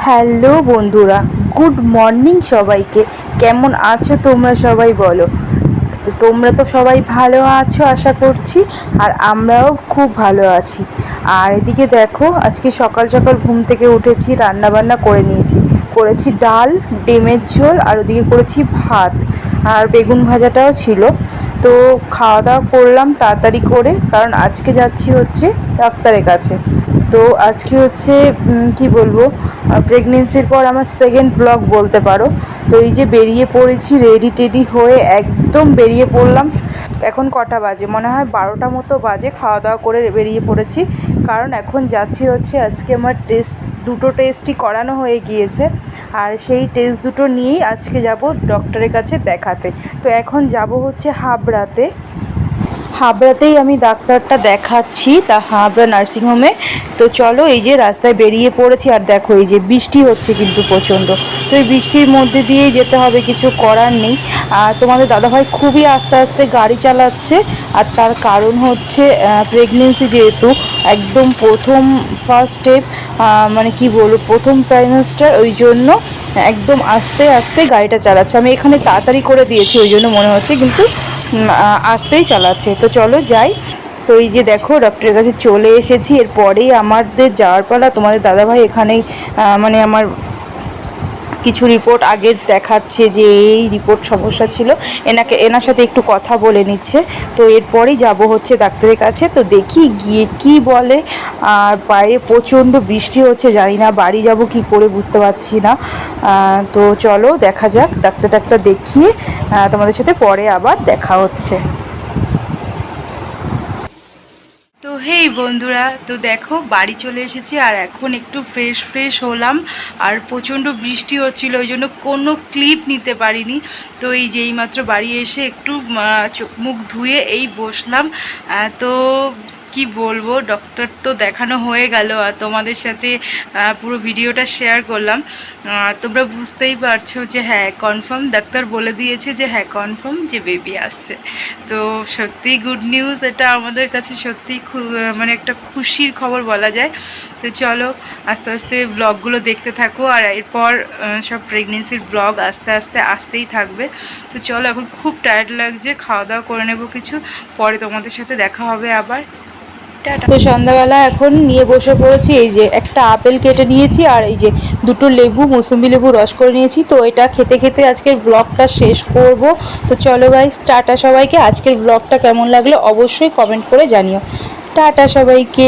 Hello বন্ধুরা, good morning সবাইকে। কেমন আছো তোমরা সবাই বলো। তো তোমরা তো সবাই ভালো আছো আশা করছি, আর আমরাও খুব ভালো আছি। আর এদিকে দেখো, আজকে সকাল সকাল ঘুম থেকে উঠেছি, রান্না বান্না করে নিয়েছি। করেছি ডাল, ডিমের ঝোল, আর ওদিকে করেছি ভাত, আর বেগুন ভাজাটাও ছিল। তো খাওয়া দাওয়া করলাম তাড়াতাড়ি করে, কারণ আজকে যাচ্ছি হচ্ছে ডাক্তারের কাছে। তো আজকে হচ্ছে কি বলবো, প্রেগনেন্সির পর আমার সেকেন্ড ব্লগ বলতে পারো। তো এই যে বেরিয়ে পড়েছি রেডি টেডি হয়ে, একদম বেরিয়ে পড়লাম। এখন কটা বাজে, মনে হয় 12টা মতো বাজে। খাওয়া দাওয়া করে বেরিয়ে পড়েছি, কারণ এখন যাচ্ছি হচ্ছে, আজকে আমার দুটো টেস্টই করানো হয়ে গিয়েছে, আর সেই টেস্ট দুটো নিয়েই আজকে যাব ডক্টরের কাছে দেখাতে। তো এখন যাব হচ্ছে হাবড়াতেই আমি ডাক্তারটা দেখাচ্ছি, তা হাবড়া নার্সিংহোমে। তো চলো, এই যে রাস্তায় বেরিয়ে পড়েছি, আর দেখো এই যে বৃষ্টি হচ্ছে কিন্তু প্রচণ্ড। তো এই বৃষ্টির মধ্যে দিয়েই যেতে হবে, কিছু করার নেই। আর তোমাদের দাদাভাই খুবই আস্তে আস্তে গাড়ি চালাচ্ছে, আর তার কারণ হচ্ছে প্রেগনেন্সি যেহেতু, একদম ফার্স্ট স্টেপ, মানে কি বলবো, প্রথম ট্রাইমেস্টার, ওই জন্য একদম আস্তে আস্তে গাড়িটা চালাচ্ছে। আমি এখানে তাড়াতাড়ি করে দিয়েছি ওই জন্য মনে হচ্ছে, কিন্তু আস্তেই চালাচ্ছে। তো চলো যাই। তো এই যে দেখো, ডক্টরের কাছে চলে এসেছি, এরপরেই আমাদের যাওয়ার পালা। তোমাদের দাদাভাই এখানেই মানে আমার কিছু রিপোর্ট আগের দেখাচ্ছে, যে এই রিপোর্ট সমস্যা ছিল, এনার সাথে একটু কথা বলে নিচ্ছে। তো এরপরেই যাব হচ্ছে ডাক্তারের কাছে। তো দেখি গিয়ে কি বলে। আর বাইরে প্রচণ্ড বৃষ্টি হচ্ছে, জানি না বাড়ি যাব কি করে, বুঝতে পারছি না। তো চলো দেখা যাক, ডাক্তার দেখিয়ে তোমাদের সাথে পরে আবার দেখা হচ্ছে। তো হেই বন্ধুরা, তো দেখো বাড়ি চলে এসেছি, আর এখন একটু ফ্রেশ হলাম। আর প্রচণ্ড বৃষ্টি হচ্ছিল, ওই জন্য কোনো ক্লিপ নিতে পারিনি। তো এই যে এইমাত্র বাড়ি এসে একটু চোখ মুখ ধুয়ে এই বসলাম। তো কি বলবো, ডক্টর তো দেখানো হয়ে গেল, আর তোমাদের সাথে পুরো ভিডিওটা শেয়ার করলাম। তোমরা বুঝতেই পারছো যে হ্যাঁ কনফার্ম, ডাক্তার বলে দিয়েছে যে হ্যাঁ কনফার্ম যে বেবি আসছে। তো সত্যিই গুড নিউজ, এটা আমাদের কাছে সত্যিই মানে একটা খুশির খবর বলা যায়। তো চলো আস্তে আস্তে ব্লগগুলো দেখতে থাকো, আর এরপর সব প্রেগনেন্সির ব্লগ আস্তে আস্তে আসতেই থাকবে। তো চলো, এখন খুব টায়ার্ড লাগছে, খাওয়া দাওয়া করে নেবো কিছু, পরে তোমাদের সাথে দেখা হবে আবার। তো সন্ধ্যাবেলা এখন নিয়ে বসে পড়েছি, এই যে একটা আপেল কেটে নিয়েছি, আর এই যে দুটো লেবু, মৌসুম্বি লেবু রস করে নিয়েছি। তো এটা খেতে খেতে আজকের ব্লগটা শেষ করব। তো চলো গাইস, টাটা সবাইকে। আজকের ব্লগটা কেমন লাগলো অবশ্যই কমেন্ট করে জানিও। টাটা সবাইকে।